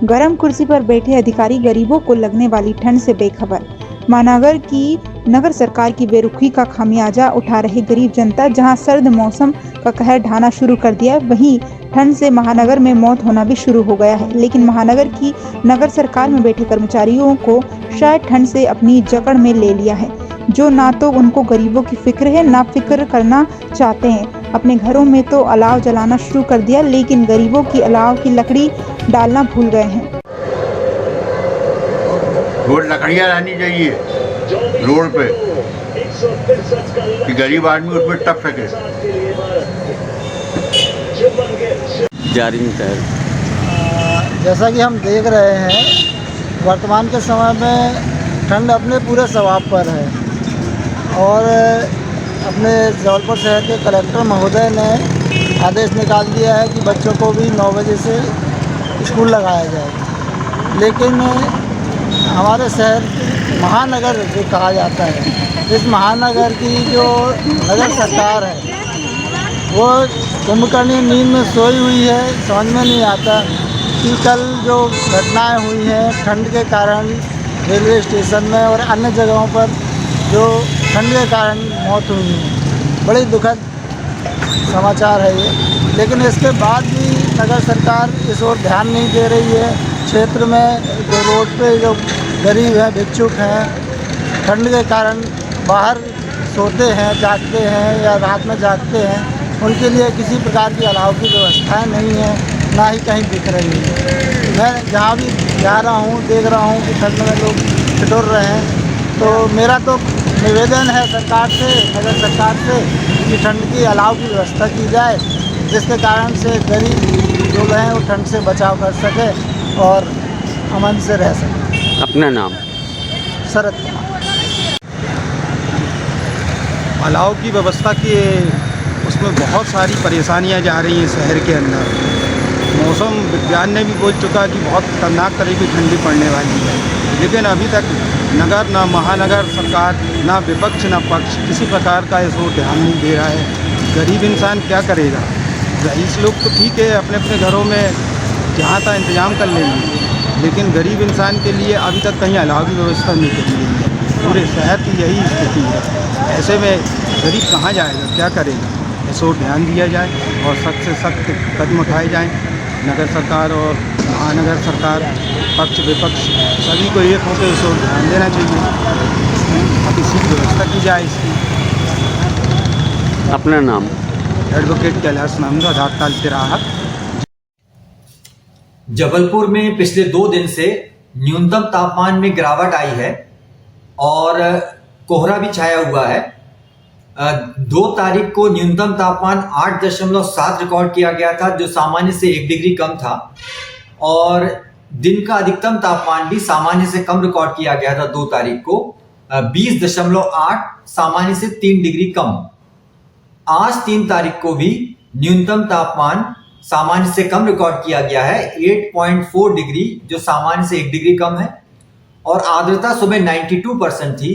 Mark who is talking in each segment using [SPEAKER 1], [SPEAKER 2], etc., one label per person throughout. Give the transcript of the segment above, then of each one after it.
[SPEAKER 1] गरम कुर्सी पर बैठे अधिकारी गरीबों को लगने वाली ठंड से बेखबर। महानगर की नगर सरकार की बेरुखी का खामियाजा उठा रहे गरीब जनता। जहां सर्द मौसम का कहर ढाना शुरू कर दिया, वहीं ठंड से महानगर में मौत होना भी शुरू हो गया है। लेकिन महानगर की नगर सरकार में बैठे कर्मचारियों को शायद ठंड से अपनी जकड़ में ले लिया है, जो ना तो उनको गरीबों की फिक्र है, ना फिक्र करना चाहते हैं। अपने घरों में तो अलाव जलाना शुरू कर दिया, लेकिन गरीबों की अलाव की लकड़ी डालना भूल गए हैं।
[SPEAKER 2] रोड लकड़ियाँ लानी चाहिए रोड पे कि गरीब आदमी उसमें टप सके।
[SPEAKER 3] जैसा कि हम देख रहे हैं, वर्तमान के समय में ठंड अपने पूरे स्वभाव पर है और अपने जबलपुर शहर के कलेक्टर महोदय ने आदेश निकाल दिया है कि बच्चों को भी 9 बजे से स्कूल लगाया जाए। लेकिन हमारे शहर महानगर जो कहा जाता है, इस महानगर की जो नगर सरकार है वो कुंभकर्णी नींद में सोई हुई है। समझ में नहीं आता कि कल जो घटनाएं हुई हैं ठंड के कारण रेलवे स्टेशन में और अन्य जगहों पर जो ठंड के कारण मौत हुई है, बड़ी दुखद समाचार है ये। लेकिन इसके बाद भी नगर सरकार इस ओर ध्यान नहीं दे रही है। क्षेत्र में जो रोड पे जो गरीब हैं, भिक्षुक हैं, ठंड के कारण बाहर सोते हैं, जागते हैं या रात में जागते हैं, उनके लिए किसी प्रकार की अलाव की व्यवस्थाएं नहीं है, ना ही कहीं दिख रही है। मैं जहाँ भी जा रहा हूँ देख रहा हूँ कि ठंड में लोग ठिठुर रहे हैं। तो मेरा तो निवेदन है सरकार से, नगर सरकार से, कि ठंड की अलाव की व्यवस्था की जाए, जिसके कारण से गरीब लोग हैं वो ठंड से बचाव कर सके और अमन से रह सके।
[SPEAKER 4] अपना नाम?
[SPEAKER 3] शरद कुमार।
[SPEAKER 5] अलाव की व्यवस्था की उसमें बहुत सारी परेशानियां जा रही हैं शहर के अंदर। मौसम विज्ञान ने भी बोल चुका कि बहुत खतरनाक तरह की ठंडी पड़ने वाली है, लेकिन अभी तक नगर न महानगर सरकार, ना विपक्ष ना पक्ष किसी प्रकार का इस ओर ध्यान नहीं दे रहा है। गरीब इंसान क्या करेगा? रईस लोग तो ठीक है, अपने अपने घरों में जहाँ तक इंतजाम कर लेंगे, लेकिन गरीब इंसान के लिए अभी तक कहीं अलाव की व्यवस्था नहीं की गई है। पूरे शहर की यही स्थिति है। ऐसे में गरीब कहाँ जाएगा, क्या करेगा? इस ओर ध्यान दिया जाए और सख्त से सख्त कदम उठाए जाएं। नगर सरकार और महानगर सरकार, पक्ष विपक्ष सभी को एक होकर इस ओर ध्यान देना चाहिए। अब इसी की व्यवस्था की जाए इसकी।
[SPEAKER 4] अपना नाम?
[SPEAKER 5] एडवोकेट कैलाश नामदा, धाकताल तिराहा।
[SPEAKER 6] जबलपुर में पिछले 2 दिन से न्यूनतम तापमान में गिरावट आई है और कोहरा भी छाया हुआ है। 2 तारीख को न्यूनतम तापमान 8.7 रिकॉर्ड किया गया था, जो सामान्य से 1 डिग्री कम था, और दिन का अधिकतम तापमान भी सामान्य से कम रिकॉर्ड किया गया था 2 तारीख को 20.8, सामान्य से 3 डिग्री कम। आज 3 तारीख को भी न्यूनतम तापमान सामान्य से कम रिकॉर्ड किया गया है 8.4 डिग्री, जो सामान्य से 1 डिग्री कम है, और आर्द्रता सुबह 92% थी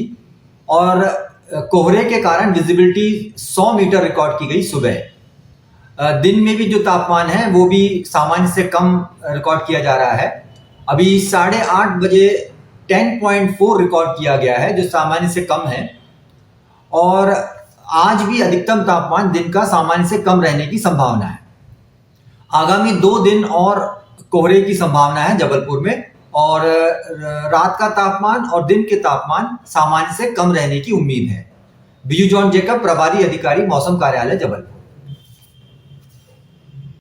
[SPEAKER 6] और कोहरे के कारण विजिबिलिटी 100 मीटर रिकॉर्ड की गई सुबह। दिन में भी जो तापमान है वो भी सामान्य से कम रिकॉर्ड किया जा रहा है। अभी 8:30 बजे 10.4 रिकॉर्ड किया गया है, जो सामान्य से कम है, और आज भी अधिकतम तापमान दिन का सामान्य से कम रहने की संभावना है। आगामी 2 दिन और कोहरे की संभावना है जबलपुर में, और रात का तापमान और दिन के तापमान सामान्य से कम रहने की उम्मीद है। बीजू जॉन जेकब, प्रभारी अधिकारी, मौसम कार्यालय, जबलपुर।